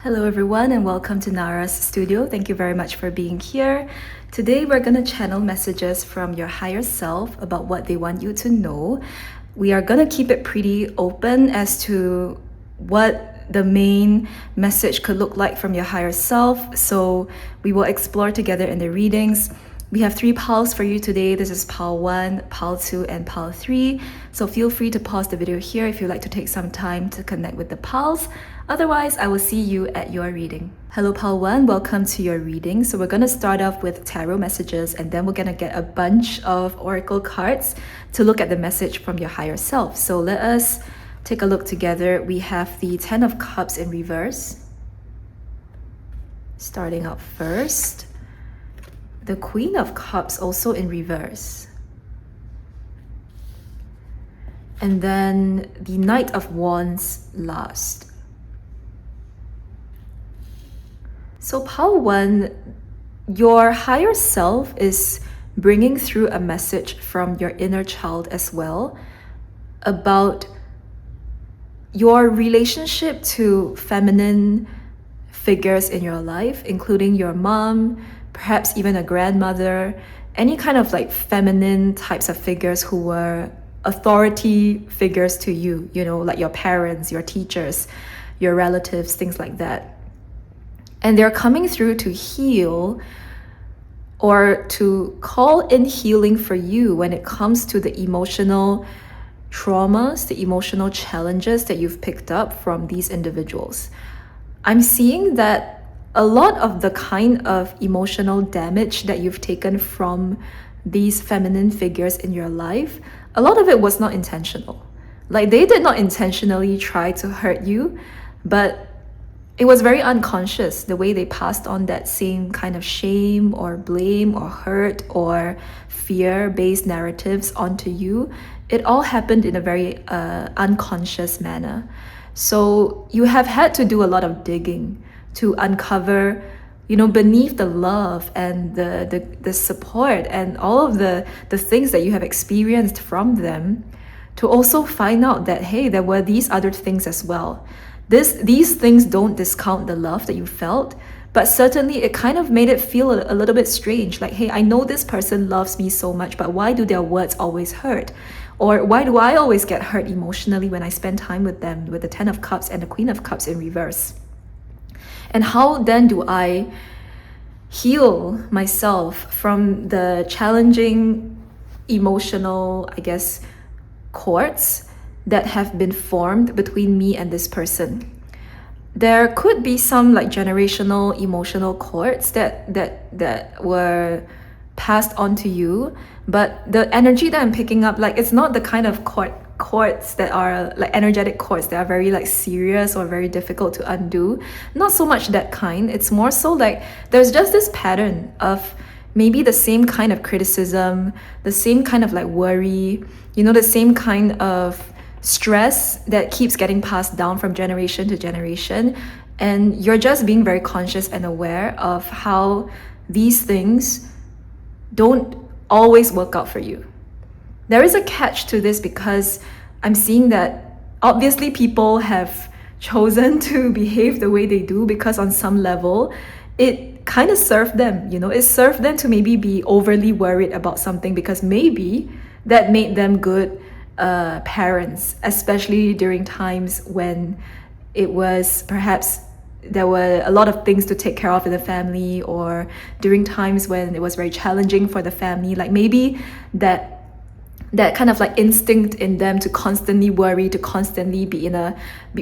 Hello everyone and welcome to Naras.studio. Thank you very much for being here. Today we're going to channel messages from your higher self about what they want you to know. We are going to keep it pretty open as to what the main message could look like from your higher self. So we will explore together in the readings. We have 3 pals for you today. This is pal 1, pal 2, and pal 3. So feel free to pause the video here if you'd like to take some time to connect with the pals. Otherwise, I will see you at your reading. Hello pal 1, welcome to your reading. So we're going to start off with tarot messages and then we're going to get a bunch of oracle cards to look at the message from your higher self. So let us take a look together. We have the 10 of Cups in reverse. Starting out first. The Queen of Cups also in reverse. And then the Knight of Wands last. So pile 1, your higher self is bringing through a message from your inner child as well about your relationship to feminine figures in your life, including your mom, perhaps even a grandmother, any kind of like feminine types of figures who were authority figures to you, like your parents, your teachers, your relatives, things like that. And they're coming through to heal or to call in healing for you when it comes to the emotional traumas, the emotional challenges that you've picked up from these individuals. I'm seeing that a lot of the kind of emotional damage that you've taken from these feminine figures in your life, a lot of it was not intentional. Like they did not intentionally try to hurt you, but it was very unconscious the way they passed on that same kind of shame or blame or hurt or fear-based narratives onto you. It all happened in a very unconscious manner. So you have had to do a lot of digging to uncover, beneath the love and the support and all of the things that you have experienced from them, to also find out that, hey, there were these other things as well. These things don't discount the love that you felt, but certainly it kind of made it feel a little bit strange. Like, hey, I know this person loves me so much, but why do their words always hurt? Or why do I always get hurt emotionally when I spend time with them, with the 10 of Cups and the Queen of Cups in reverse? And how then do I heal myself from the challenging emotional, chords that have been formed between me and this person? There could be some like generational emotional cords that were passed on to you, but the energy that I'm picking up, like, it's not the kind of cords that are like energetic cords that are very like serious or very difficult to undo. Not so much that kind. It's more so like there's just this pattern of maybe the same kind of criticism, the same kind of like worry, the same kind of stress that keeps getting passed down from generation to generation. And you're just being very conscious and aware of how these things don't always work out for you. There is a catch to this because I'm seeing that obviously people have chosen to behave the way they do because on some level it kind of served them, it served them to maybe be overly worried about something because maybe that made them good parents, especially during times when it was perhaps there were a lot of things to take care of in the family, or during times when it was very challenging for the family. Like maybe that kind of like instinct in them to constantly worry, to constantly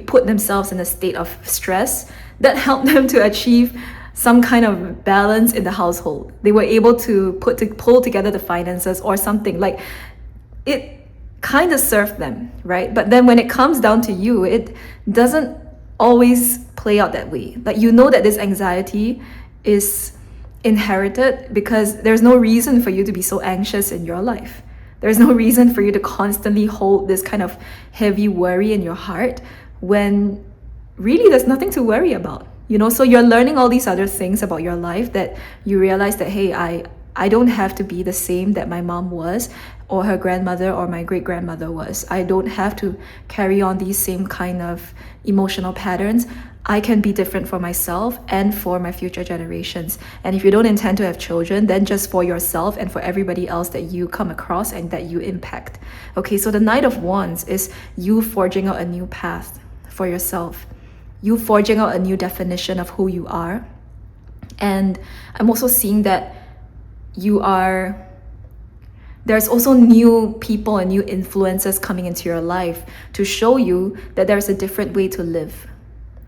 put themselves in a state of stress, that helped them to achieve some kind of balance in the household. They were able to pull together the finances or something. Like it kind of served them, right? But then when it comes down to you, it doesn't always play out that way. Like, that this anxiety is inherited because there's no reason for you to be so anxious in your life. There's no reason for you to constantly hold this kind of heavy worry in your heart when really there's nothing to worry about. So you're learning all these other things about your life that you realize that, hey, I don't have to be the same that my mom was, or her grandmother, or my great grandmother was. I don't have to carry on these same kind of emotional patterns. I can be different for myself and for my future generations. And if you don't intend to have children, then just for yourself and for everybody else that you come across and that you impact. Okay, so the Knight of Wands is you forging out a new path for yourself, you forging out a new definition of who you are. And I'm also seeing that there's also new people and new influences coming into your life to show you that there's a different way to live.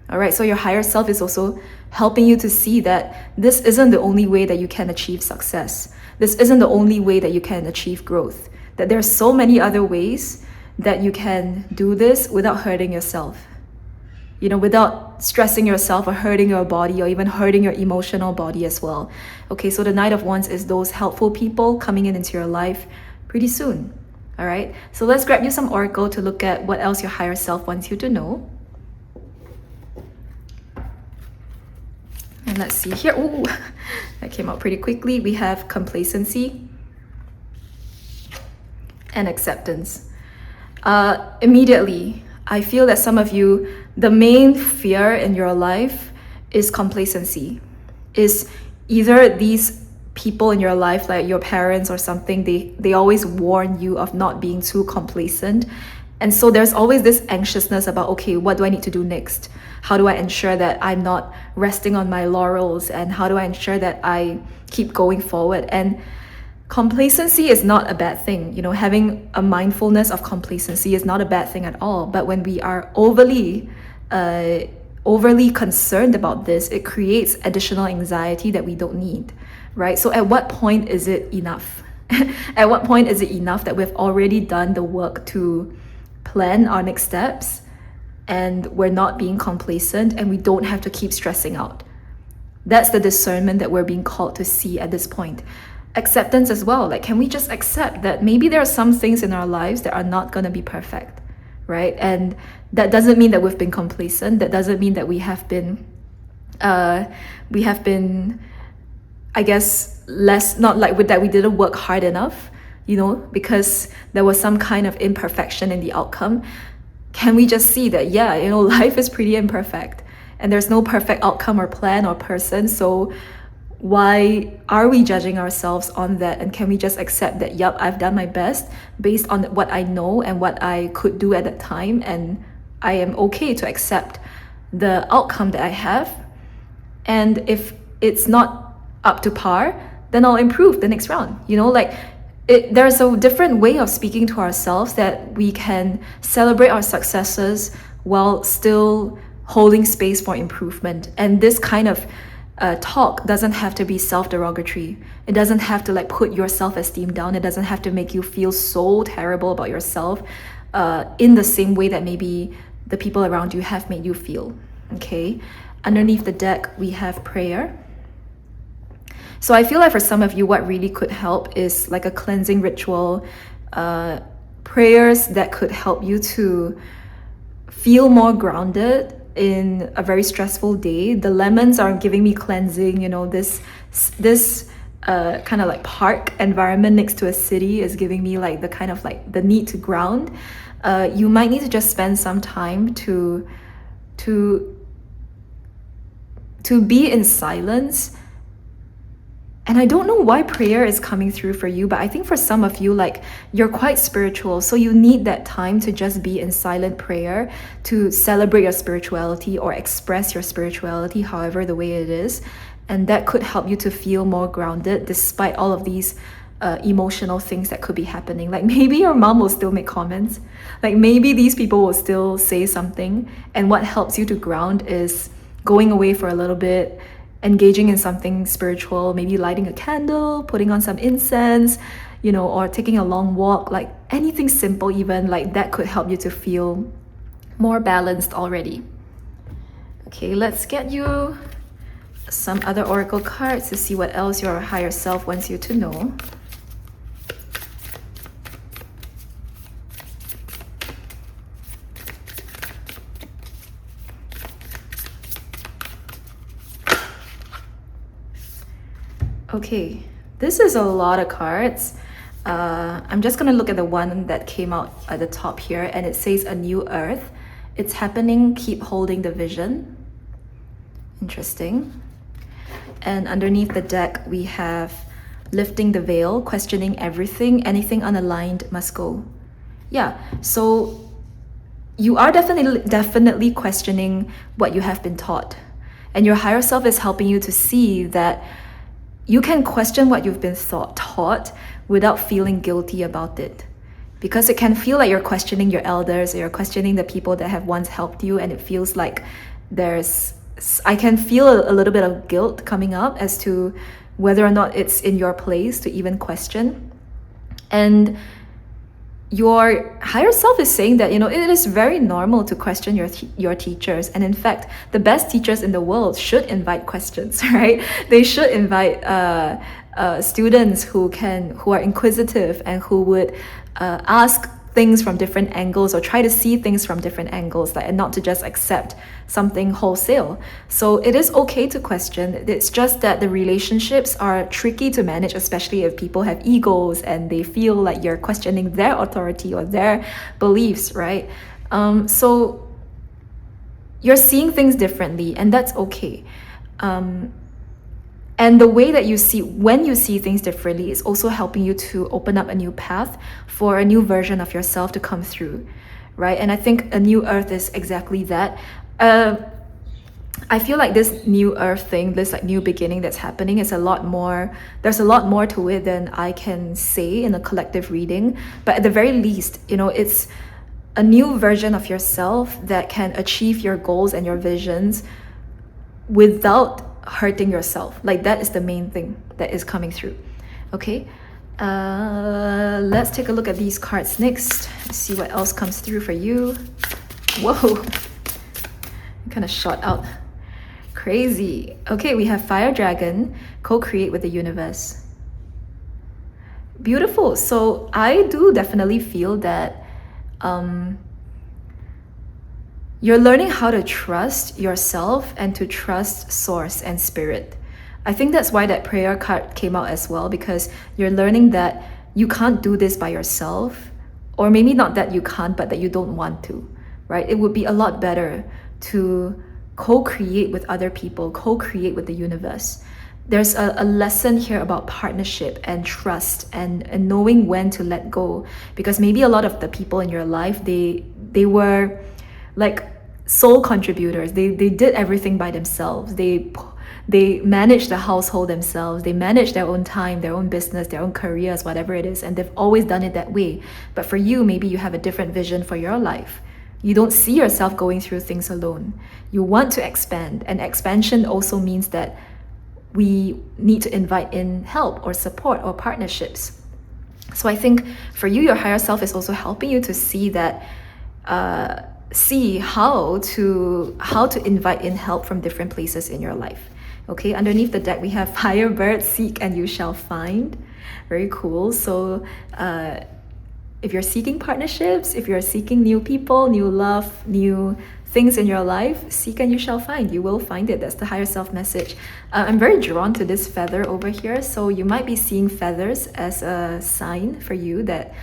All right, so your higher self is also helping you to see that this isn't the only way that you can achieve success. This isn't the only way that you can achieve growth. That there's so many other ways that you can do this without hurting yourself. Without stressing yourself or hurting your body or even hurting your emotional body as well. Okay, so the Knight of Wands is those helpful people coming into your life pretty soon. All right, so let's grab you some oracle to look at what else your higher self wants you to know. And let's see here. Ooh, that came out pretty quickly. We have complacency and acceptance. Immediately, I feel that some of you, the main fear in your life is complacency. Is either these people in your life, like your parents or something, they always warn you of not being too complacent. And so there's always this anxiousness about, okay, what do I need to do next? How do I ensure that I'm not resting on my laurels? And how do I ensure that I keep going forward? And complacency is not a bad thing. Having a mindfulness of complacency is not a bad thing at all. But when we are overly concerned about this, it creates additional anxiety that we don't need, right? So at what point is it enough? At what point is it enough that we've already done the work to plan our next steps and we're not being complacent and we don't have to keep stressing out? That's the discernment that we're being called to see at this point. Acceptance as well. Like, can we just accept that maybe there are some things in our lives that are not going to be perfect, right? And that doesn't mean that we've been complacent. That doesn't mean that we have been, I guess, not like that we didn't work hard enough, because there was some kind of imperfection in the outcome. Can we just see that, life is pretty imperfect and there's no perfect outcome or plan or person. So why are we judging ourselves on that? And can we just accept that, yep, I've done my best based on what I know and what I could do at that time, and I am okay to accept the outcome that I have. And if it's not up to par, then I'll improve the next round. There's a different way of speaking to ourselves that we can celebrate our successes while still holding space for improvement. And this kind of talk doesn't have to be self-derogatory. It doesn't have to put your self-esteem down. It doesn't have to make you feel so terrible about yourself in the same way that maybe the people around you have made you feel. Okay, underneath the deck we have prayer. So I feel like for some of you, what really could help is like a cleansing ritual, prayers that could help you to feel more grounded in a very stressful day. The lemons are giving me cleansing. This kind of park environment next to a city is giving me the kind of the need to ground. You might need to just spend some time to be in silence. And I don't know why prayer is coming through for you, but I think for some of you, you're quite spiritual. So you need that time to just be in silent prayer to celebrate your spirituality or express your spirituality, however the way it is. And that could help you to feel more grounded despite all of these emotional things that could be happening. Maybe your mom will still make comments. Maybe these people will still say something. And what helps you to ground is going away for a little bit, engaging in something spiritual, maybe lighting a candle, putting on some incense, or taking a long walk, anything simple even, that could help you to feel more balanced already. Okay, let's get you some other oracle cards to see what else your higher self wants you to know. Okay, This is a lot of cards. I'm just gonna look at the one that came out at the top here, and it says a new earth. It's happening, keep holding the vision. Interesting. And underneath the deck, we have lifting the veil, questioning everything, anything unaligned must go. Yeah, so you are definitely questioning what you have been taught. And your higher self is helping you to see that you can question what you've been taught without feeling guilty about it. Because it can feel like you're questioning your elders, or you're questioning the people that have once helped you, and it feels like I can feel a little bit of guilt coming up as to whether or not it's in your place to even question. And your higher self is saying that, it is very normal to question your teachers. And in fact, the best teachers in the world should invite questions, right? They should invite students who are inquisitive and who would ask things from different angles, or try to see things from different angles, and not to just accept something wholesale. So it is okay to question. It's just that the relationships are tricky to manage, especially if people have egos and they feel like you're questioning their authority or their beliefs, right? So you're seeing things differently, and that's okay. And the way that when you see things differently, is also helping you to open up a new path for a new version of yourself to come through, right? And I think a new earth is exactly that. I feel like this new earth thing, this new beginning that's happening, is there's a lot more to it than I can say in a collective reading. But at the very least, it's a new version of yourself that can achieve your goals and your visions without hurting yourself. That is the main thing that is coming through. Okay, let's take a look at these cards next. See what else comes through for you. Whoa, kind of shot out. Crazy. Okay, we have Fire Dragon, co-create with the universe. Beautiful. So I do definitely feel that you're learning how to trust yourself and to trust source and spirit. I think that's why that prayer card came out as well, because you're learning that you can't do this by yourself, or maybe not that you can't, but that you don't want to, right? It would be a lot better to co-create with other people, co-create with the universe. There's a lesson here about partnership and trust and knowing when to let go, because maybe a lot of the people in your life, they were sole contributors. They did everything by themselves. They managed the household themselves. They managed their own time, their own business, their own careers, whatever it is, and they've always done it that way. But for you, maybe you have a different vision for your life. You don't see yourself going through things alone. You want to expand, and expansion also means that we need to invite in help or support or partnerships. So I think for you, your higher self is also helping you to see that see how to invite in help from different places in your life. Okay, underneath the deck we have Firebird, seek and you shall find. Very cool. So if you're seeking partnerships, if you're seeking new people, new love, new things in your life, seek and you shall find. You will find it. That's the higher self message. I'm very drawn to this feather over here, so you might be seeing feathers as a sign for you that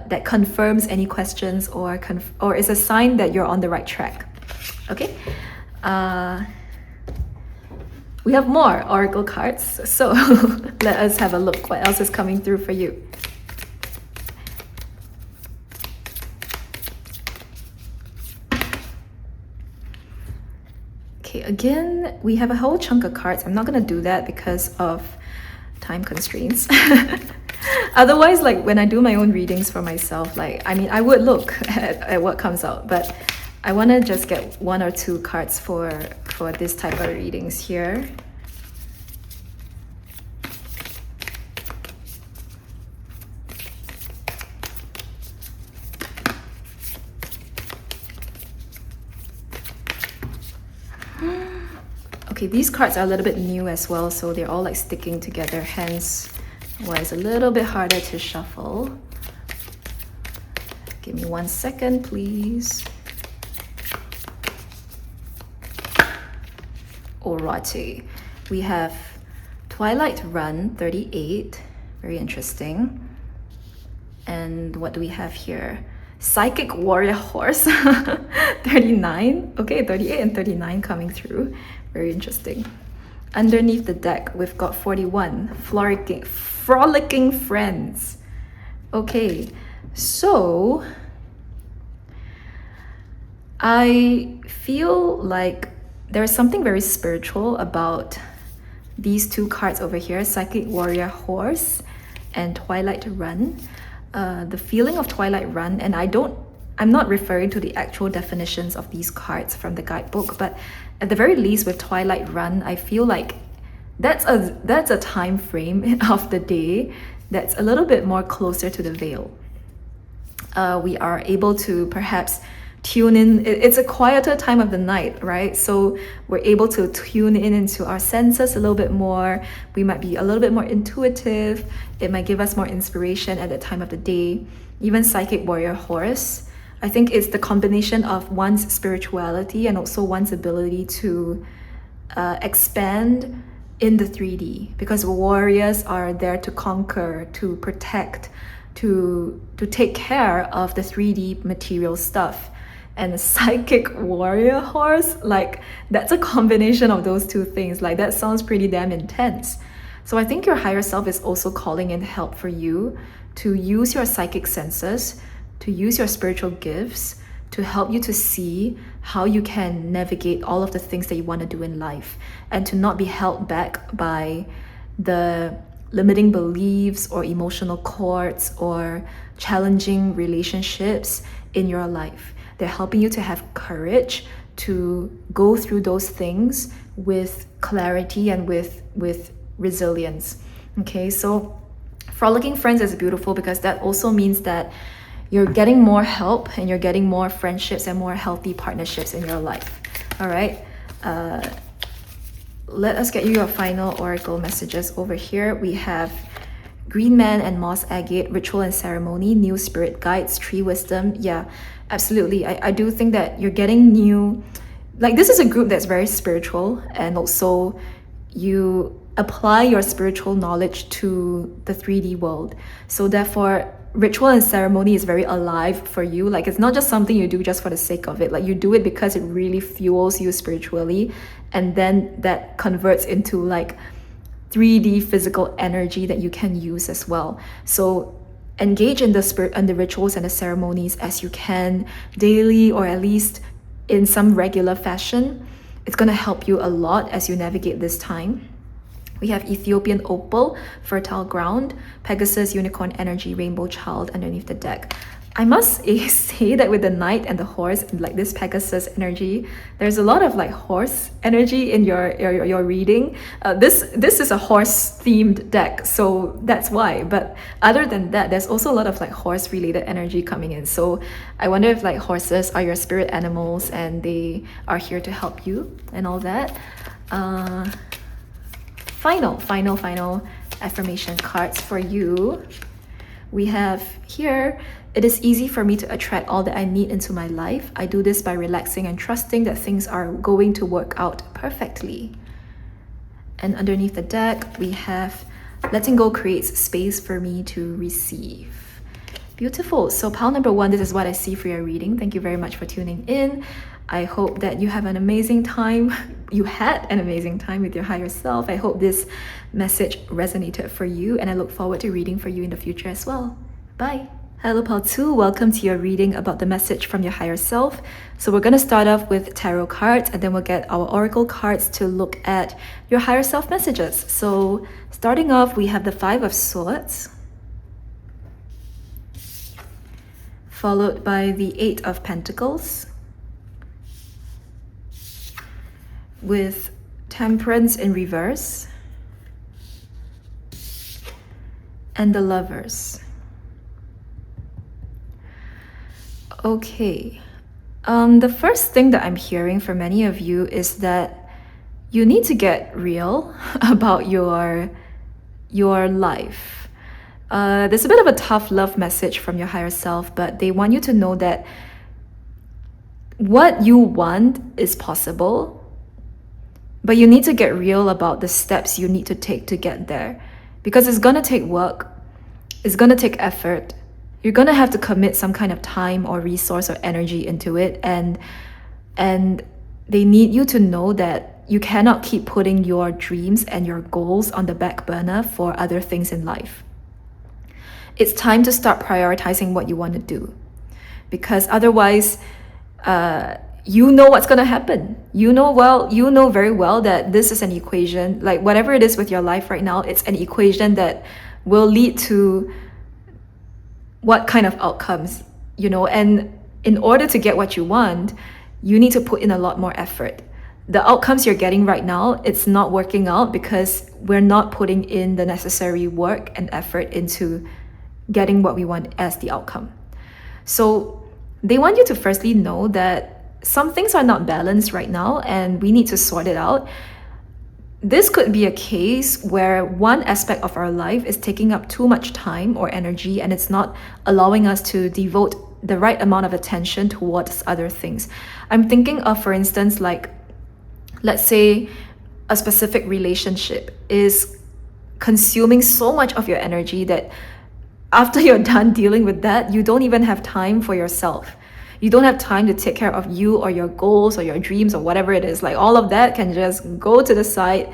that confirms any questions, or is a sign that you're on the right track. Okay, we have more oracle cards, so let us have a look what else is coming through for you. Okay, again we have a whole chunk of cards. I'm not gonna do that because of time constraints. Otherwise, when I do my own readings for myself, I would look at what comes out, but I want to just get one or two cards for this type of readings here. Okay, these cards are a little bit new as well, so they're all sticking together, hence why it's a little bit harder to shuffle. Give me 1 second, please. Alrighty, we have Twilight Run, 38. Very interesting. And what do we have here? Psychic Warrior Horse, 39. Okay, 38 and 39 coming through. Very interesting. Underneath the deck, we've got 41. Frolicking Friends. Okay, so I feel like there's something very spiritual about these two cards over here, Psychic Warrior Horse and Twilight Run. The feeling of Twilight Run, and I'm not referring to the actual definitions of these cards from the guidebook, but at the very least with Twilight Run, I feel like that's a time frame of the day that's a little bit more closer to the veil. We are able to perhaps tune in. It's a quieter time of the night, right? So we're able to tune in into our senses a little bit more. We might be a little bit more intuitive. It might give us more inspiration at that time of the day. Even Psychic Warrior Horse, I think it's the combination of one's spirituality and also one's ability to expand in the 3D, because warriors are there to conquer, to protect, to take care of the 3D material stuff. And a Psychic Warrior Horse, like, that's a combination of those two things. Like, that sounds pretty damn intense. So I think your higher self is also calling in help for you to use your psychic senses, to use your spiritual gifts, to help you to see how you can navigate all of the things that you want to do in life, and to not be held back by the limiting beliefs or emotional cords or challenging relationships in your life. They're helping you to have courage to go through those things with clarity and with resilience. Okay, so Frolicking Friends is beautiful because that also means that you're getting more help and you're getting more friendships and more healthy partnerships in your life. All right, let us get you your final oracle messages. Over here we have Green Man and Moss Agate, Ritual and Ceremony, New Spirit Guides, Tree Wisdom. Yeah, absolutely. I do think that you're getting new, like, this is a group that's very spiritual, and also you apply your spiritual knowledge to the 3D world. So therefore, Ritual and Ceremony is very alive for you. Like, it's not just something you do just for the sake of it. Like, you do it because it really fuels you spiritually, and then that converts into like 3D physical energy that you can use as well. So engage in the spirit and the rituals and the ceremonies as you can daily, or at least in some regular fashion. It's going to help you a lot as you navigate this time. We have Ethiopian Opal, Fertile Ground, Pegasus, Unicorn Energy, Rainbow Child underneath the deck. I must say that with the Knight and the Horse, and like this Pegasus energy, there's a lot of like horse energy in your reading. This is a horse themed deck, so that's why. But other than that, there's also a lot of like horse related energy coming in. So I wonder if like horses are your spirit animals and they are here to help you and all that. Final affirmation cards for you. We have here, it is easy for me to attract all that I need into my life. I do this by relaxing and trusting that things are going to work out perfectly. And underneath the deck, we have letting go creates space for me to receive. Beautiful. So pile number 1, this is what I see for your reading. Thank you very much for tuning in. I hope that you have an amazing time. You had an amazing time with your higher self. I hope this message resonated for you, and I look forward to reading for you in the future as well. Bye. Hello Pal 2, welcome to your reading about the message from your higher self. So we're going to start off with tarot cards, and then we'll get our oracle cards to look at your higher self messages. So starting off, we have the 5 of Swords, followed by the 8 of Pentacles, with Temperance in reverse, and the Lovers. Okay, the first thing that I'm hearing from many of you is that you need to get real about your life. There's a bit of a tough love message from your higher self, but they want you to know that what you want is possible. But you need to get real about the steps you need to take to get there, because it's gonna take work, it's gonna take effort. You're gonna have to commit some kind of time or resource or energy into it, and they need you to know that you cannot keep putting your dreams and your goals on the back burner for other things in life. It's time to start prioritizing what you want to do, because otherwise, you know what's going to happen. You know very well that this is an equation, like whatever it is with your life right now, it's an equation that will lead to what kind of outcomes, and in order to get what you want, you need to put in a lot more effort. The outcomes you're getting right now, it's not working out because we're not putting in the necessary work and effort into getting what we want as the outcome. So they want you to firstly know that some things are not balanced right now and we need to sort it out. This could be a case where one aspect of our life is taking up too much time or energy and it's not allowing us to devote the right amount of attention towards other things. I'm thinking of, for instance, like, let's say a specific relationship is consuming so much of your energy that after you're done dealing with that, you don't even have time for yourself. You don't have time to take care of you or your goals or your dreams or whatever it is. Like, all of that can just go to the side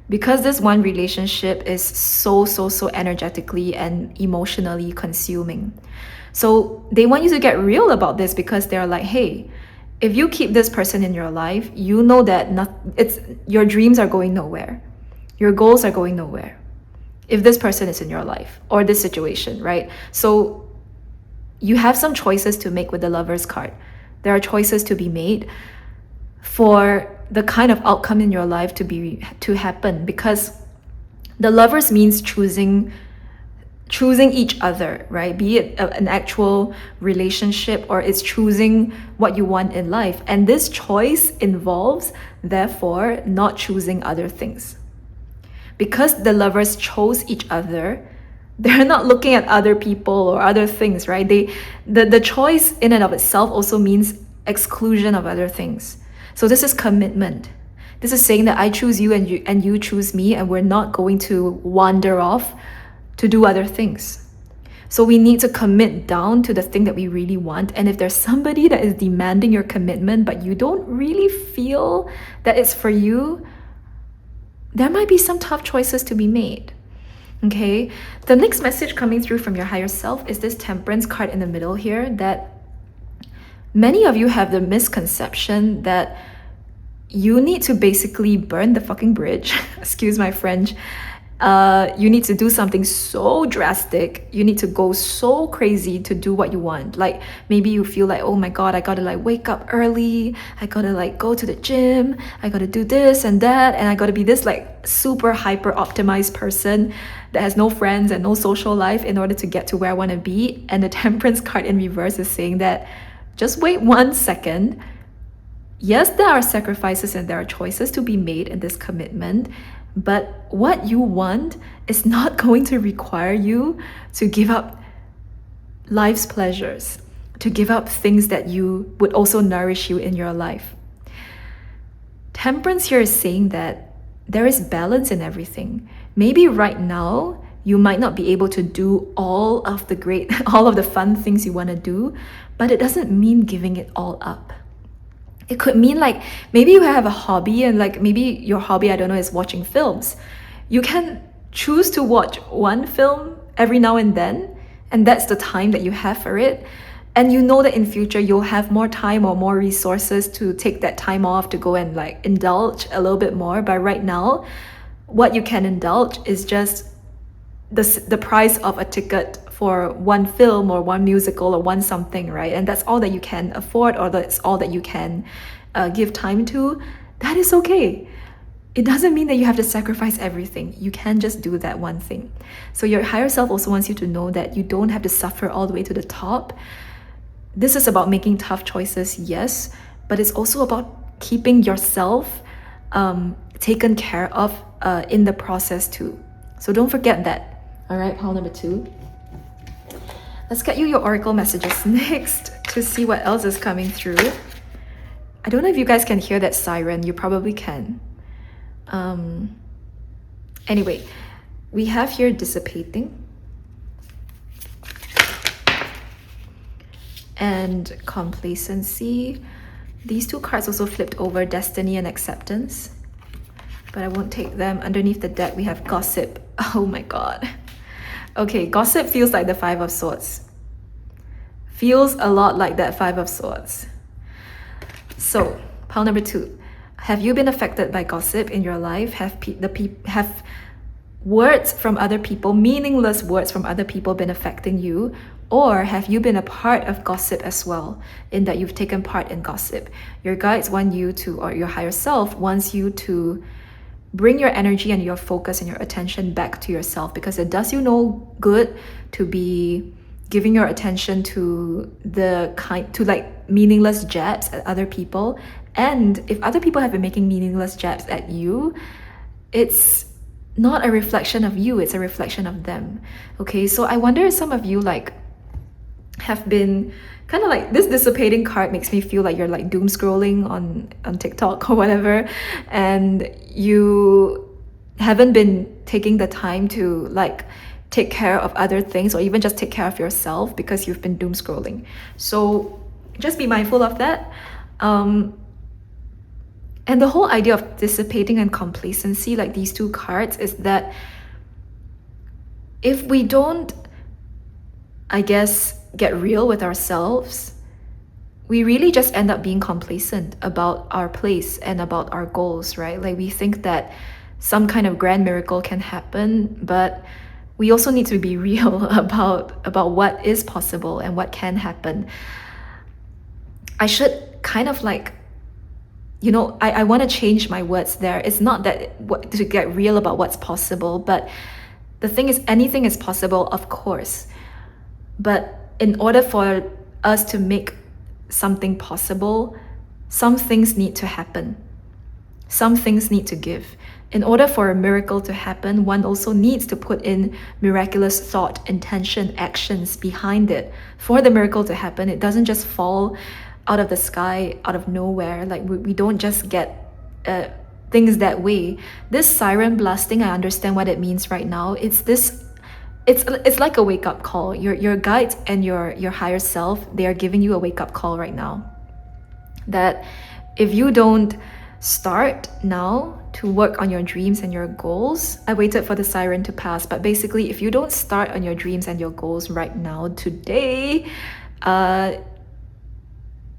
because this one relationship is so energetically and emotionally consuming. So they want you to get real about this, because they're like, hey, if you keep this person in your life, you know that your dreams are going nowhere. Your goals are going nowhere if this person is in your life or this situation, right? So you have some choices to make with the Lovers card. There are choices to be made for the kind of outcome in your life to happen, because the Lovers means choosing each other, right? Be it an actual relationship or it's choosing what you want in life. And this choice involves, therefore, not choosing other things. Because the Lovers chose each other, they're not looking at other people or other things, right? The choice in and of itself also means exclusion of other things. So this is commitment. This is saying that I choose you and you choose me, and we're not going to wander off to do other things. So we need to commit down to the thing that we really want. And if there's somebody that is demanding your commitment, but you don't really feel that it's for you, there might be some tough choices to be made. Okay, the next message coming through from your higher self is this Temperance card in the middle here, that many of you have the misconception that you need to basically burn the fucking bridge, excuse my French. You need to do something so drastic. You need to go so crazy to do what you want. Like, maybe you feel like, oh my god, I gotta like wake up early, I gotta like go to the gym, I gotta do this and that, and I gotta be this like super hyper optimized person that has no friends and no social life in order to get to where I want to be. And the Temperance card in reverse is saying that just wait 1 second. Yes, there are sacrifices and there are choices to be made in this commitment, but what you want is not going to require you to give up life's pleasures, to give up things that you would also nourish you in your life. Temperance here is saying that there is balance in everything. Maybe right now you might not be able to do all of the fun things you want to do, but it doesn't mean giving it all up. It could mean like maybe you have a hobby and like maybe your hobby, I don't know, is watching films. You can choose to watch one film every now and then, and that's the time that you have for it. And you know that in future you'll have more time or more resources to take that time off to go and like indulge a little bit more. But right now, what you can indulge is just the price of a ticket for one film or one musical or one something, right? And that's all that you can afford, or that's all that you can give time to. That is okay. It doesn't mean that you have to sacrifice everything. You can just do that one thing. So your higher self also wants you to know that you don't have to suffer all the way to the top. This is about making tough choices, yes, but it's also about keeping yourself taken care of in the process too. So don't forget that. All right, pile number 2. Let's get you your oracle messages next to see what else is coming through. I don't know if you guys can hear that siren. You probably can. Anyway, we have here dissipating and complacency. These two cards also flipped over, destiny and acceptance, but I won't take them. Underneath the deck, we have gossip. Oh my god. Okay, gossip feels like the Five of Swords. Feels a lot like that Five of Swords. So, pile number 2. Have you been affected by gossip in your life? Have words from other people, meaningless words from other people, been affecting you? Or have you been a part of gossip as well, in that you've taken part in gossip? Your guides want you to, or your higher self wants you to bring your energy and your focus and your attention back to yourself, because it does you no good to be giving your attention to like meaningless jabs at other people. And if other people have been making meaningless jabs at you, it's not a reflection of you, it's a reflection of them. Okay, so I wonder if some of you like have been kind of like, this dissipating card makes me feel like you're like doom scrolling on TikTok or whatever, and you haven't been taking the time to like take care of other things, or even just take care of yourself, because you've been doom scrolling. So just be mindful of that. And the whole idea of dissipating and complacency, like these two cards, is that if we don't, I guess, get real with ourselves, we really just end up being complacent about our place and about our goals, right? Like we think that some kind of grand miracle can happen, but we also need to be real about what is possible and what can happen. I should kind of like, I want to change my words there. It's not that to get real about what's possible, but the thing is, anything is possible, of course. But in order for us to make something possible, some things need to happen. Some things need to give. In order for a miracle to happen, one also needs to put in miraculous thought, intention, actions behind it. For the miracle to happen, it doesn't just fall out of the sky, out of nowhere. Like we don't just get things that way. This siren blasting, I understand what it means right now. It's like a wake-up call. Your guides and your higher self, they are giving you a wake-up call right now. That if you don't start now to work on your dreams and your goals, I waited for the siren to pass, but basically if you don't start on your dreams and your goals right now, today,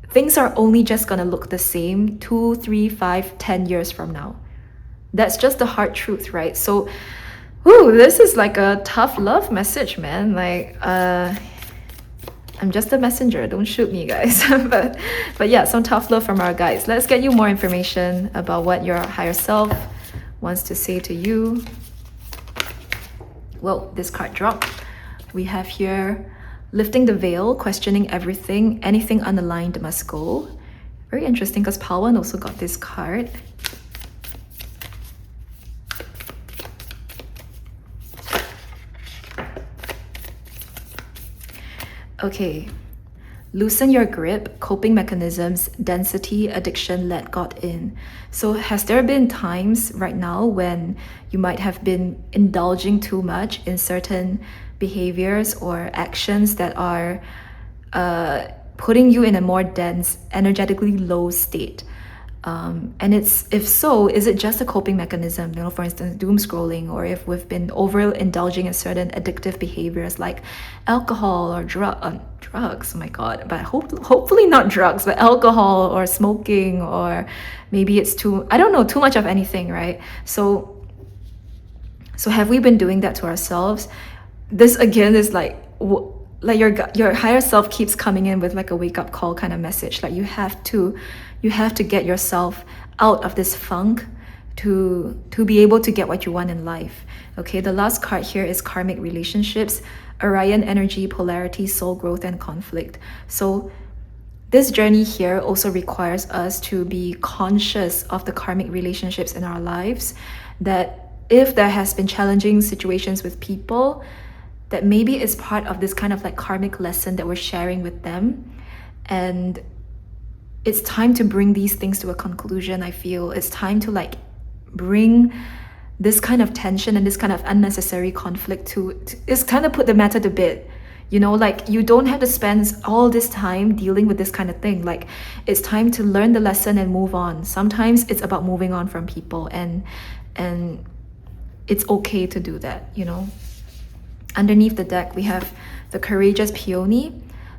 things are only just gonna look the same 2, 3, 5, 10 years from now. That's just the hard truth, right? So, this is like a tough love message, man. Like, I'm just a messenger. Don't shoot me, guys. but yeah, some tough love from our guides. Let's get you more information about what your higher self wants to say to you. Well, this card dropped. We have here lifting the veil, questioning everything, anything unaligned must go. Very interesting, because Palwan also got this card. Okay, loosen your grip, coping mechanisms, density, addiction, let God in. So has there been times right now when you might have been indulging too much in certain behaviors or actions that are putting you in a more dense, energetically low state? And if so, is it just a coping mechanism? For instance, doom scrolling, or if we've been overindulging in certain addictive behaviors like alcohol or drugs, oh my god, but hopefully not drugs, but alcohol or smoking, or maybe it's too much of anything, right? So have we been doing that to ourselves? This again is like your higher self keeps coming in with like a wake-up call kind of message. Like you have to get yourself out of this funk to be able to get what you want in life. Okay, the last card here is karmic relationships, Orion energy, polarity, soul growth, and conflict. So this journey here also requires us to be conscious of the karmic relationships in our lives, that if there has been challenging situations with people, that maybe it's part of this kind of like karmic lesson that we're sharing with them. And it's time to bring these things to a conclusion. I feel it's time to like bring this kind of tension and this kind of unnecessary conflict is kind of put the matter to bed. You know, like, you don't have to spend all this time dealing with this kind of thing. Like, it's time to learn the lesson and move on. Sometimes it's about moving on from people, and it's okay to do that, you know. Underneath the deck, we have the courageous peony,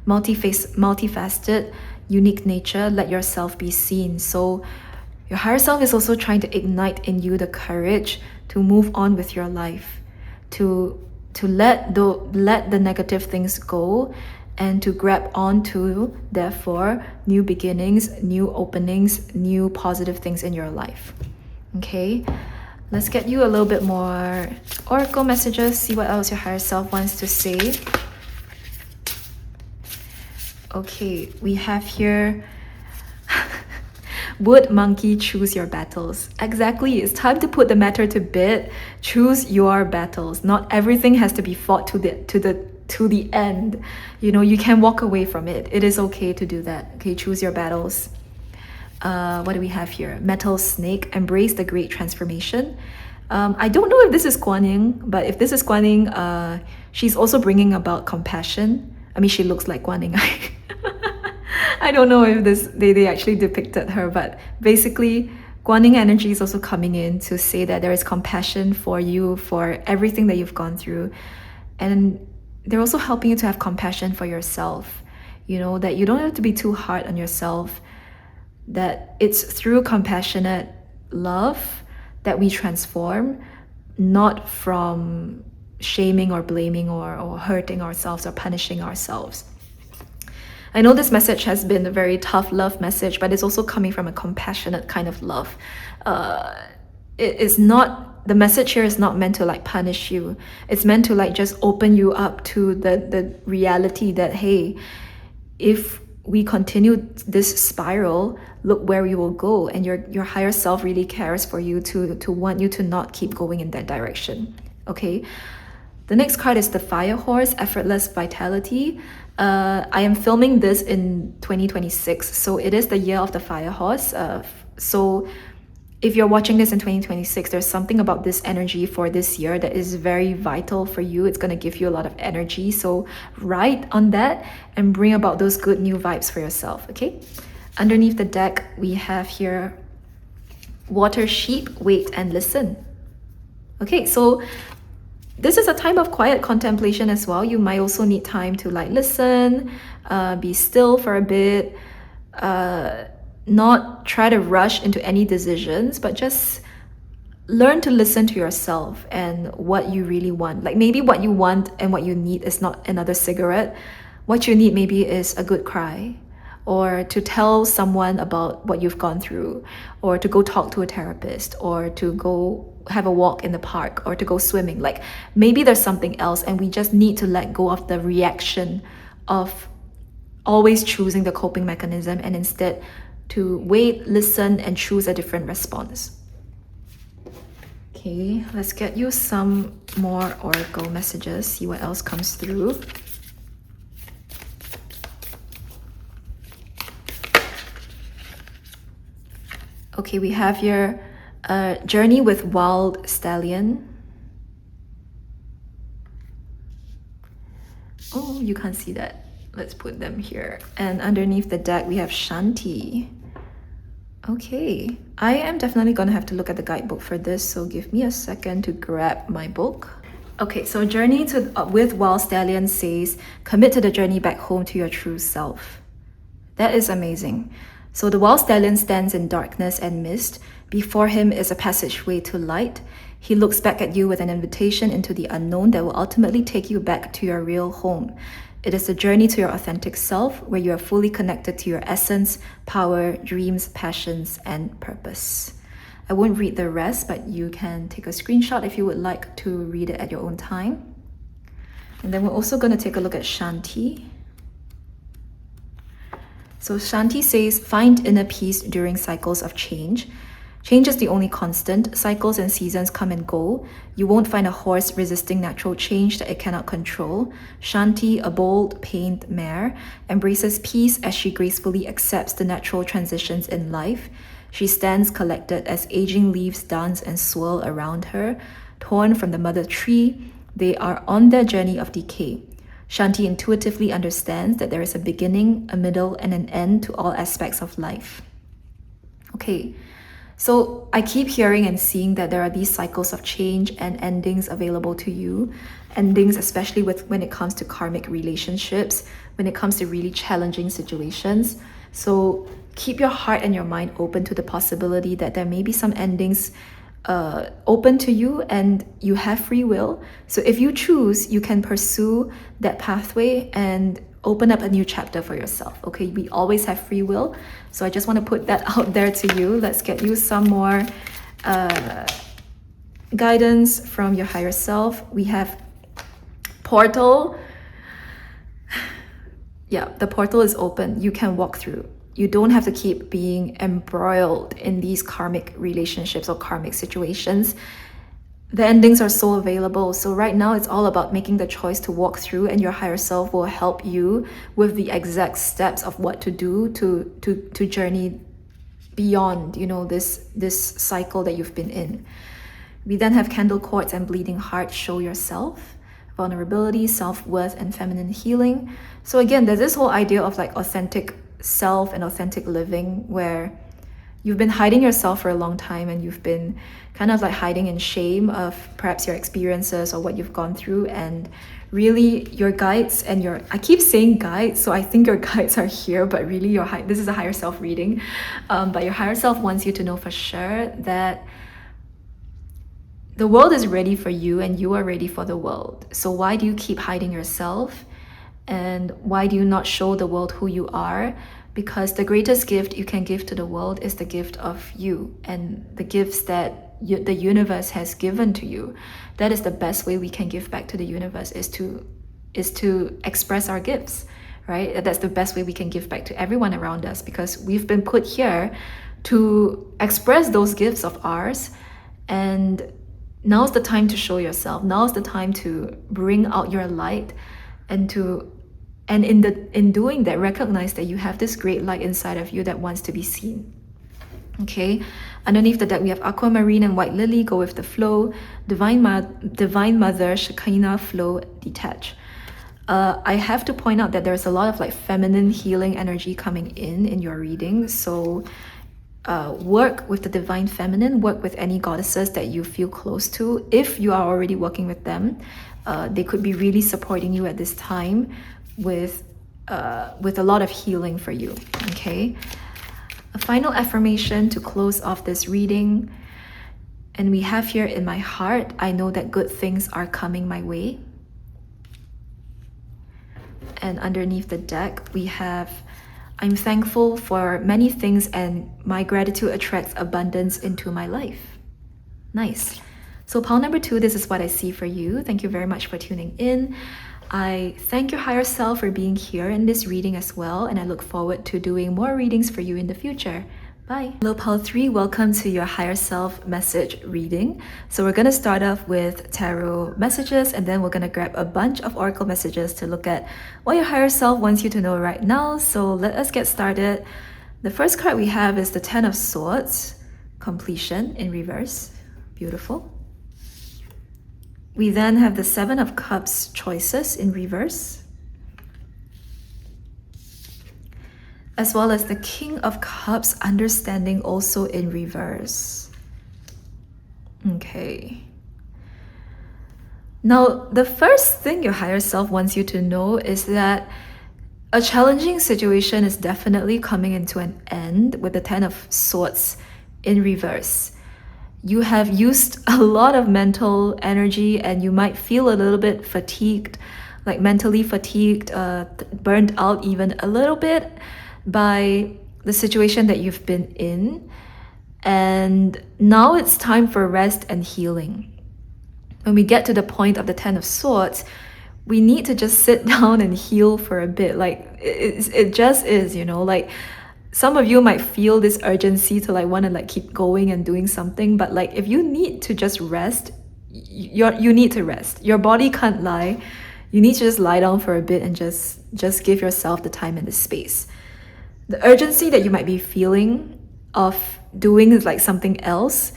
multifaceted, unique nature, let yourself be seen. So your higher self is also trying to ignite in you the courage to move on with your life, to let the negative things go, and to grab onto, therefore, new beginnings, new openings, new positive things in your life. Okay, let's get you a little bit more oracle messages, see what else your higher self wants to say. Okay, we have here wood monkey, choose your battles. Exactly, it's time to put the matter to bed. Choose your battles. Not everything has to be fought to the end. You know, you can walk away from it. It is okay to do that. Okay, choose your battles. What do we have here? Metal snake, embrace the great transformation. I don't know if this is Guan Yin, but if this is Guan Yin, she's also bringing about compassion. I mean, she looks like Guan Yin. I don't know if they actually depicted her, but basically, Guan Yin energy is also coming in to say that there is compassion for you, for everything that you've gone through. And they're also helping you to have compassion for yourself. You know, that you don't have to be too hard on yourself, that it's through compassionate love that we transform, not from shaming or blaming or hurting ourselves or punishing ourselves. I know this message has been a very tough love message, but it's also coming from a compassionate kind of love. It is not, the message here is not meant to like punish you. It's meant to like just open you up to the reality that, hey, if we continue this spiral, look where we will go. And your higher self really cares for you to want you to not keep going in that direction. Okay. The next card is the Fire Horse, effortless vitality. I am filming this in 2026, so it is the year of the Fire Horse. So if you're watching this in 2026, there's something about this energy for this year that is very vital for you. It's going to give you a lot of energy. So ride on that and bring about those good new vibes for yourself, okay? Underneath the deck, we have here Water Sheep, wait and listen. Okay, so this is a time of quiet contemplation as well. You might also need time to like listen, be still for a bit, not try to rush into any decisions, but just learn to listen to yourself and what you really want. Like, maybe what you want and what you need is not another cigarette. What you need maybe is a good cry, or to tell someone about what you've gone through, or to go talk to a therapist, or to go have a walk in the park, or to go swimming. Like, maybe there's something else, and we just need to let go of the reaction of always choosing the coping mechanism, and instead to wait, listen, and choose a different response. Okay, let's get you some more oracle messages, see what else comes through. Okay, we have here Journey with Wild Stallion. Oh, you can't see that. Let's put them here. And underneath the deck, we have Shanti. Okay, I am definitely gonna have to look at the guidebook for this, so give me a second to grab my book. Okay, so Journey with Wild Stallion says, commit to the journey back home to your true self. That is amazing. So the wild stallion stands in darkness and mist. Before him is a passageway to light. He looks back at you with an invitation into the unknown that will ultimately take you back to your real home. It is a journey to your authentic self, where you are fully connected to your essence, power, dreams, passions, and purpose. I won't read the rest, but you can take a screenshot if you would like to read it at your own time. And then we're also going to take a look at Shanti. So Shanti says, find inner peace during cycles of change. Change is the only constant. Cycles and seasons come and go. You won't find a horse resisting natural change that it cannot control. Shanti, a bold, pained mare, embraces peace as she gracefully accepts the natural transitions in life. She stands collected as aging leaves dance and swirl around her. Torn from the mother tree, they are on their journey of decay. Shanti intuitively understands that there is a beginning, a middle, and an end to all aspects of life. Okay, so I keep hearing and seeing that there are these cycles of change and endings available to you. Endings, especially when it comes to karmic relationships, when it comes to really challenging situations. So keep your heart and your mind open to the possibility that there may be some endings open to you, and you have free will. So if you choose, you can pursue that pathway and open up a new chapter for yourself. Okay, we always have free will. So I just want to put that out there to you. Let's get you some more guidance from your higher self. We have portal. Yeah, the portal is open. You can walk through. You don't have to keep being embroiled in these karmic relationships or karmic situations. The endings are so available. So right now it's all about making the choice to walk through, and your higher self will help you with the exact steps of what to do to journey beyond, this cycle that you've been in. We then have candle quartz and bleeding heart. Show yourself, vulnerability, self-worth, and feminine healing. So again, there's this whole idea of like authentic self and authentic living, where you've been hiding yourself for a long time, and you've been kind of like hiding in shame of perhaps your experiences or what you've gone through. And really your guides and I keep saying guides, so I think your guides are here, but really this is a higher self reading, but your higher self wants you to know for sure that the world is ready for you, and you are ready for the world. So why do you keep hiding yourself? And why do you not show the world who you are? Because the greatest gift you can give to the world is the gift of you, and the gifts that the universe has given to you. That is the best way we can give back to the universe, is to express our gifts, right? That's the best way we can give back to everyone around us, because we've been put here to express those gifts of ours. And now's the time to show yourself. Now's the time to bring out your light, and in doing that, recognize that you have this great light inside of you that wants to be seen. Okay, underneath the deck we have aquamarine and white lily. Go with the flow. Divine Mother, Shekinah, flow, detach. I have to point out that there's a lot of like feminine healing energy coming in your reading. So work with the divine feminine, work with any goddesses that you feel close to. If you are already working with them, they could be really supporting you at this time with a lot of healing for you. Okay, a final affirmation to close off this reading, and we have here: in my heart, I know that good things are coming my way. And underneath the deck we have: I'm thankful for many things, and my gratitude attracts abundance into my life. Nice. So pile number 2, this is what I see for you. Thank you very much for tuning in. I thank your higher self for being here in this reading as well, and I look forward to doing more readings for you in the future. Bye. Hello, pile 3. Welcome to your higher self message reading. So we're going to start off with tarot messages, and then we're going to grab a bunch of oracle messages to look at what your higher self wants you to know right now. So let us get started. The first card we have is the 10 of Swords, completion in reverse. Beautiful. We then have the 7 of Cups, choices in reverse, as well as the King of Cups, understanding, also in reverse. Okay. Now, the first thing your higher self wants you to know is that a challenging situation is definitely coming into an end with the 10 of Swords in reverse. You have used a lot of mental energy, and you might feel a little bit fatigued, like mentally fatigued, burnt out even a little bit by the situation that you've been in. And now it's time for rest and healing. When we get to the point of the 10 of Swords, we need to just sit down and heal for a bit. Like it just is, like some of you might feel this urgency to like want to like keep going and doing something, but like if you need to just rest, you need to rest. Your body can't lie. You need to just lie down for a bit and just give yourself the time and the space. The urgency that you might be feeling of doing like something else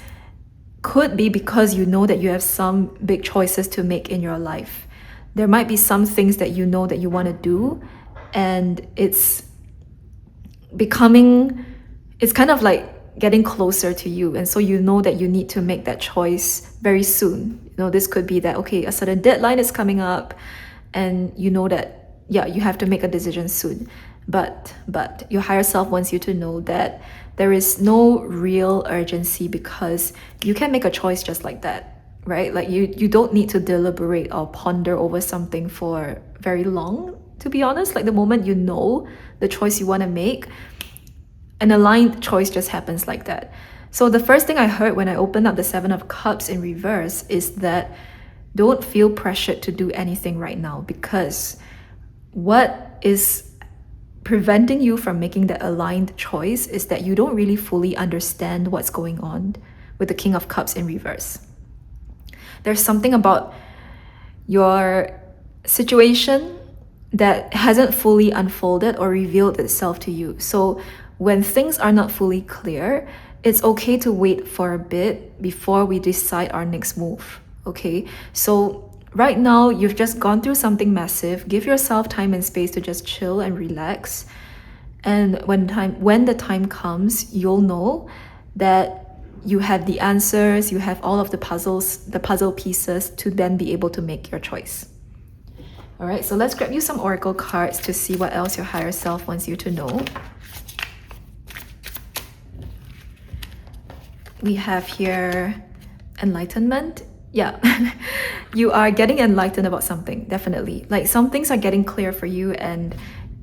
could be because you know that you have some big choices to make in your life. There might be some things that you know that you want to do, and it's kind of like getting closer to you. And so you know that you need to make that choice very soon. This could be that, okay, a certain deadline is coming up, and you know that, yeah, you have to make a decision soon. But your higher self wants you to know that there is no real urgency, because you can make a choice just like that, right? Like you don't need to deliberate or ponder over something for very long, to be honest. Like the moment you know the choice you want to make, an aligned choice just happens like that. So the first thing I heard when I opened up the Seven of Cups in reverse is that don't feel pressured to do anything right now, because what is preventing you from making the aligned choice is that you don't really fully understand what's going on with the King of Cups in reverse. There's something about your situation that hasn't fully unfolded or revealed itself to you. So when things are not fully clear, it's okay to wait for a bit before we decide our next move, okay? So right now, you've just gone through something massive. Give yourself time and space to just chill and relax. And when the time comes, you'll know that you have the answers, you have all of the puzzle pieces to then be able to make your choice. All right, so let's grab you some oracle cards to see what else your higher self wants you to know. We have here enlightenment. Yeah, you are getting enlightened about something, definitely. Like some things are getting clear for you, and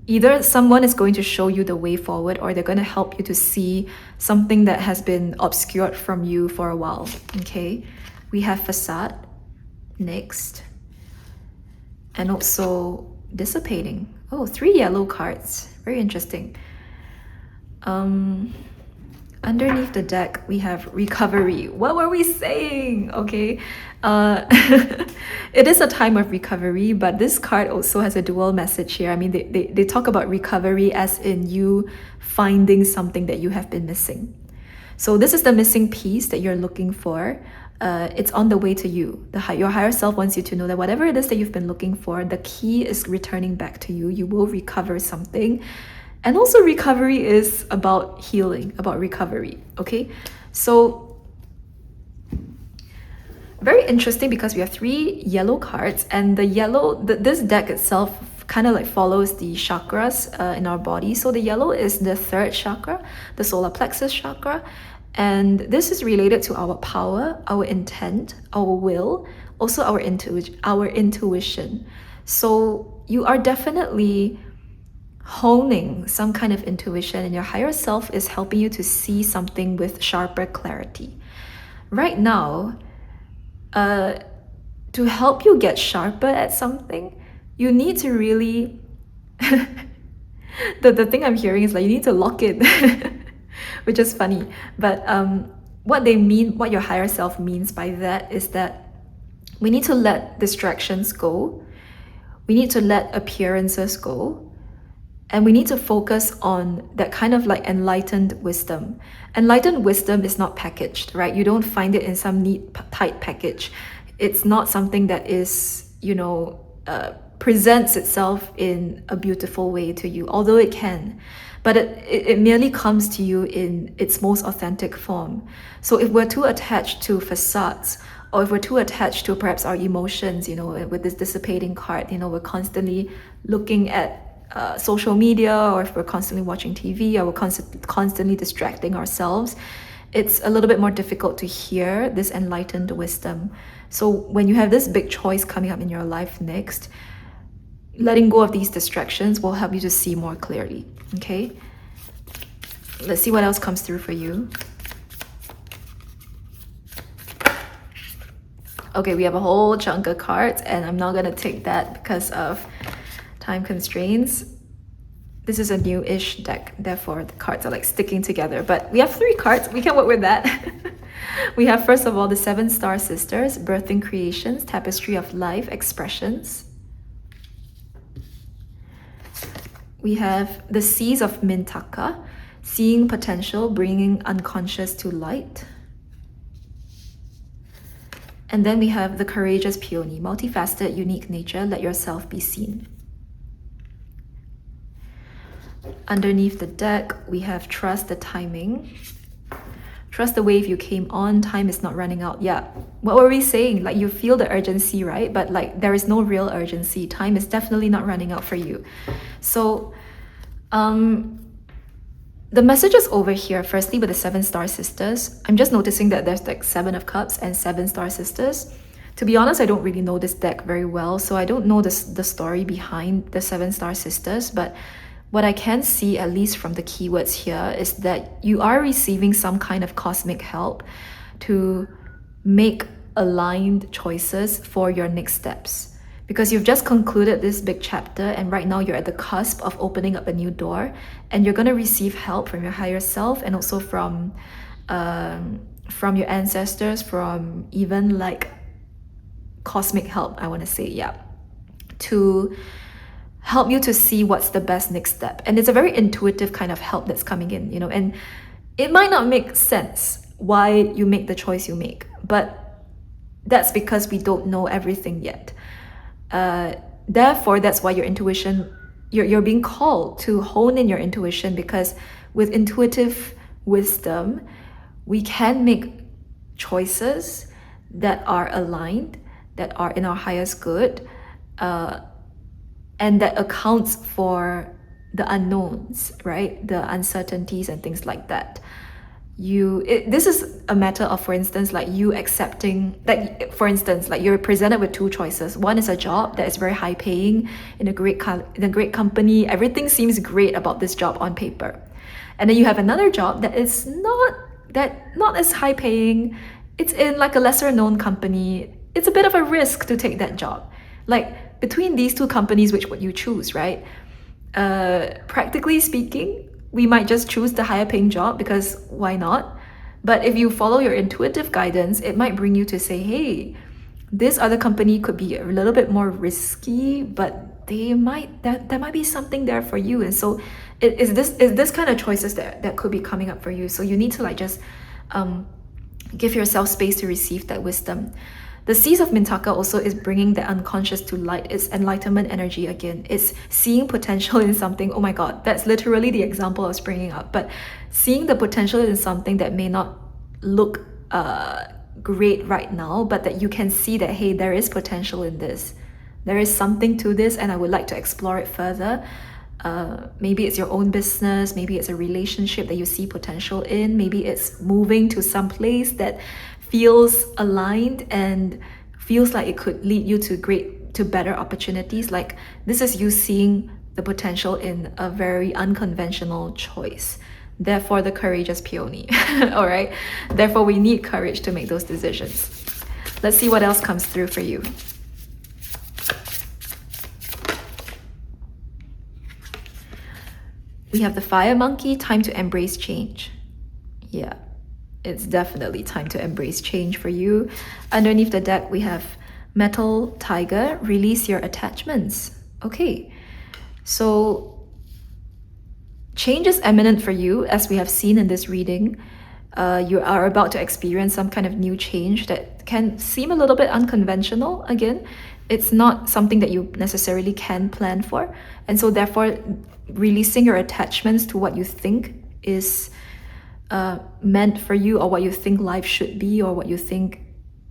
either someone is going to show you the way forward, or they're going to help you to see something that has been obscured from you for a while, okay? We have facade next, and also dissipating. Oh, 3 yellow cards. Very interesting. Underneath the deck, we have recovery. What were we saying? Okay. It is a time of recovery, but this card also has a dual message here. I mean, they talk about recovery as in you finding something that you have been missing. So this is the missing piece that you're looking for. It's on the way to you. Your higher self wants you to know that whatever it is that you've been looking for, the key is returning back to you. You will recover something. And also recovery is about healing, about recovery, okay? So very interesting, because we have 3 yellow cards, and this deck itself kind of like follows the chakras in our body. So the yellow is the 3rd chakra, the solar plexus chakra, and this is related to our power, our intent, our will, also our intuition. So you are definitely honing some kind of intuition, and your higher self is helping you to see something with sharper clarity. Right now, to help you get sharper at something, you need to really the thing I'm hearing is like you need to lock it, which is funny. But what your higher self means by that is that we need to let distractions go. We need to let appearances go. And we need to focus on that kind of like enlightened wisdom. Enlightened wisdom is not packaged, right? You don't find it in some neat, tight package. It's not something that is, presents itself in a beautiful way to you, although it can. But it merely comes to you in its most authentic form. So if we're too attached to facades, or if we're too attached to perhaps our emotions, with this dissipating card, we're constantly looking at social media, or if we're constantly watching TV, or we're constantly distracting ourselves, it's a little bit more difficult to hear this enlightened wisdom. So when you have this big choice coming up in your life next, letting go of these distractions will help you to see more clearly, okay? Let's see what else comes through for you. Okay, we have a whole chunk of cards, and I'm not gonna take that because of time constraints. This is a new-ish deck, therefore the cards are like sticking together, but we have 3 cards, we can work with that. We have, first of all, the 7 Star Sisters, Birthing Creations, Tapestry of Life, Expressions. We have the Seas of Mintaka, seeing potential, bringing unconscious to light. And then we have the courageous peony, multifaceted, unique nature, let yourself be seen. Underneath the deck, we have trust the timing. Trust the wave you came on, time is not running out. Yeah, what were we saying? Like, you feel the urgency, right? But like, there is no real urgency. Time is definitely not running out for you. So, the messages over here, firstly with the 7 star sisters, I'm just noticing that there's like 7 of cups and 7 star sisters. To be honest, I don't really know this deck very well, so I don't know the story behind the 7 star sisters, but what I can see, at least from the keywords here, is that you are receiving some kind of cosmic help to make aligned choices for your next steps. Because you've just concluded this big chapter, and right now you're at the cusp of opening up a new door, and you're going to receive help from your higher self, and also from your ancestors, from even like cosmic help, I want to say, yeah, to help you to see what's the best next step. And it's a very intuitive kind of help that's coming in, you know, and it might not make sense why you make the choice you make, but that's because we don't know everything yet. Therefore, that's why your intuition, you're being called to hone in your intuition, because with intuitive wisdom, we can make choices that are aligned, that are in our highest good, and that accounts for the unknowns, right? The uncertainties and things like that. This is a matter of, for instance, like you accepting, like for instance, like you're presented with 2 choices. One is a job that is very high paying in a great company. Everything seems great about this job on paper. And then you have another job that is not as high paying. It's in like a lesser known company. It's a bit of a risk to take that job. Like, between these 2 companies, which would you choose, right? Practically speaking, we might just choose the higher paying job, because why not? But if you follow your intuitive guidance, it might bring you to say, hey, this other company could be a little bit more risky, but there might be something there for you. And so is this kind of choices that could be coming up for you. So you need to like just give yourself space to receive that wisdom. The Seas of Mintaka also is bringing the unconscious to light. It's enlightenment energy again. It's seeing potential in something. Oh my God, that's literally the example I was bringing up. But seeing the potential in something that may not look great right now, but that you can see that, hey, there is potential in this. There is something to this, and I would like to explore it further. Maybe it's your own business, maybe it's a relationship that you see potential in, maybe it's moving to some place that feels aligned and feels like it could lead you to better opportunities. Like, this is you seeing the potential in a very unconventional choice. Therefore, the courageous peony. All right. Therefore, we need courage to make those decisions. Let's see what else comes through for you. We have the fire monkey, time to embrace change. Yeah. It's definitely time to embrace change for you. Underneath the deck, we have Metal Tiger, release your attachments. Okay, so change is imminent for you, as we have seen in this reading. You are about to experience some kind of new change that can seem a little bit unconventional. Again, it's not something that you necessarily can plan for. And so therefore, releasing your attachments to what you think is meant for you, or what you think life should be, or what you think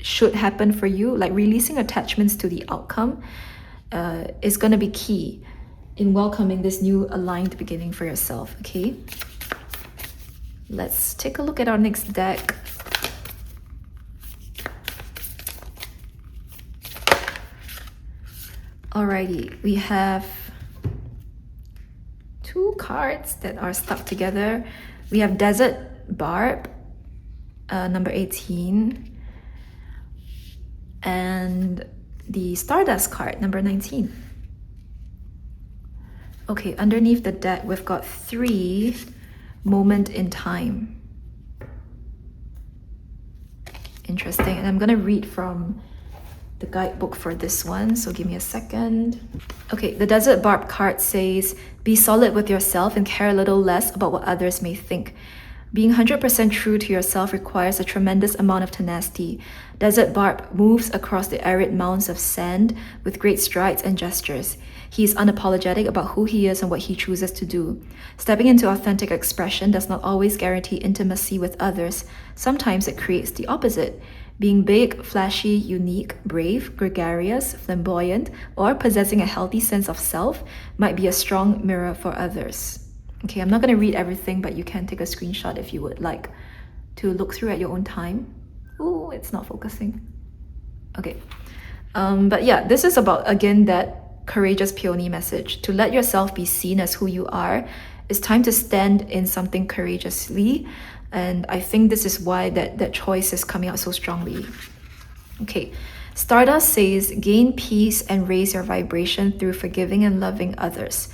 should happen for you, like releasing attachments to the outcome is going to be key in welcoming this new aligned beginning for yourself. Okay, let's take a look at our next deck. Alrighty, we have 2 cards that are stuck together. We have Desert Barb, number 18, and the Stardust card, number 19. Okay, underneath the deck, we've got 3 moment in time. Interesting, and I'm gonna read from the guidebook for this one, so give me a second. Okay, the Desert Barb card says, be solid with yourself and care a little less about what others may think. Being 100% true to yourself requires a tremendous amount of tenacity. Desert Barb moves across the arid mounds of sand with great strides and gestures. He is unapologetic about who he is and what he chooses to do. Stepping into authentic expression does not always guarantee intimacy with others. Sometimes it creates the opposite. Being big, flashy, unique, brave, gregarious, flamboyant, or possessing a healthy sense of self might be a strong mirror for others. Okay, I'm not going to read everything, but you can take a screenshot if you would like to look through at your own time. Oh, it's not focusing. Okay. But yeah, this is about, again, that courageous peony message. To let yourself be seen as who you are. It's time to stand in something courageously. And I think this is why that choice is coming out so strongly. Okay. Stardust says, gain peace and raise your vibration through forgiving and loving others.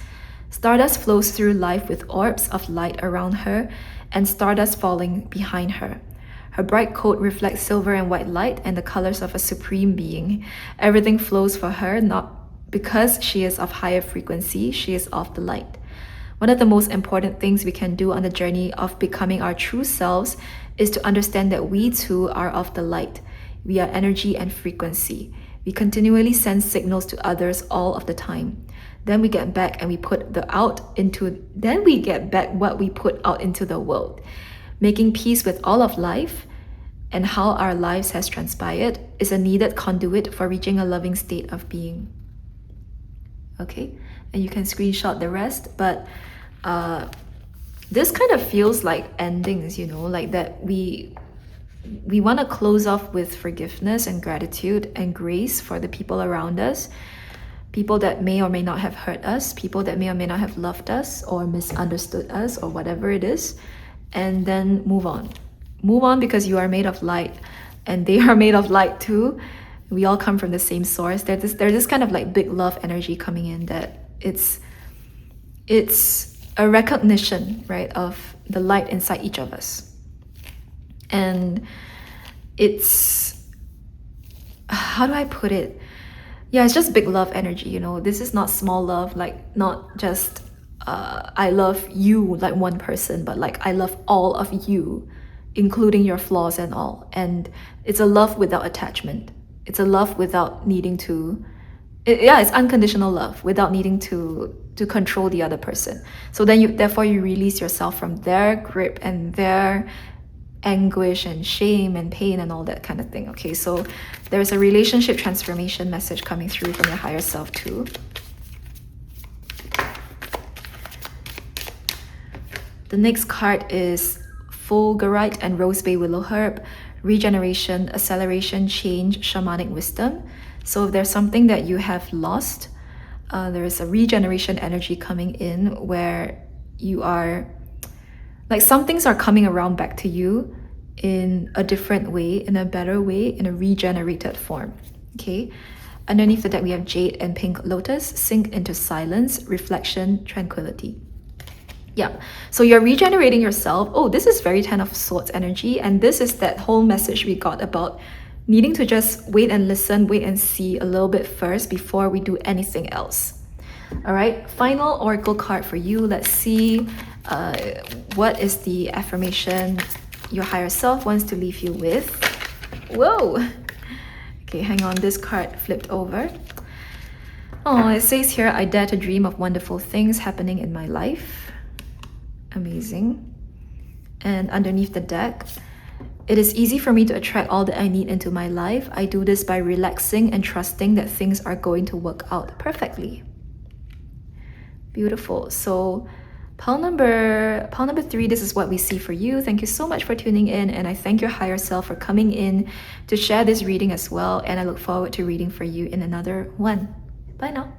Stardust flows through life with orbs of light around her and stardust falling behind her. Her bright coat reflects silver and white light and the colors of a supreme being. Everything flows for her, not because she is of higher frequency, she is of the light. One of the most important things we can do on the journey of becoming our true selves is to understand that we too are of the light. We are energy and frequency. We continually send signals to others all of the time. Then we get back and we put what we put out into the world. Making peace with all of life and how our lives has transpired is a needed conduit for reaching a loving state of being. Okay, and you can screenshot the rest, but this kind of feels like endings, like that we want to close off with forgiveness and gratitude and grace for the people around us. People that may or may not have hurt us, people that may or may not have loved us or misunderstood us or whatever it is, and then move on. Move on because you are made of light and they are made of light too. We all come from the same source. There's this kind of like big love energy coming in that it's a recognition, right, of the light inside each of us. And it's, how do I put it? Yeah, it's just big love energy, This is not small love, like not just I love you like one person, but like I love all of you, including your flaws and all. And it's a love without attachment. It's a love without needing to, it's unconditional love without needing to control the other person. So then therefore you release yourself from their grip and their anguish and shame and pain and all that kind of thing. Okay, so there's a relationship transformation message coming through from your higher self too. The next card is Fulgurite and Rose Bay Willow Herb, regeneration, acceleration, change, shamanic wisdom. So if there's something that you have lost, there is a regeneration energy coming in where you are, like some things are coming around back to you in a different way, in a better way, in a regenerated form. Okay. Underneath the deck, we have Jade and Pink Lotus, sink into silence, reflection, tranquility. Yeah, so you're regenerating yourself. Oh, this is very Ten of Swords energy. And this is that whole message we got about needing to just wait and listen, wait and see a little bit first before we do anything else. All right, final oracle card for you. Let's see what is the affirmation your higher self wants to leave you with. Whoa. Okay, hang on, this card flipped over. Oh, it says here, I dare to dream of wonderful things happening in my life. Amazing. And underneath the deck, it is easy for me to attract all that I need into my life. I do this by relaxing and trusting that things are going to work out perfectly. Beautiful. So pile number 3, this is what we see for you. Thank you so much for tuning in, and I thank your higher self for coming in to share this reading as well, and I look forward to reading for you in another one. Bye now.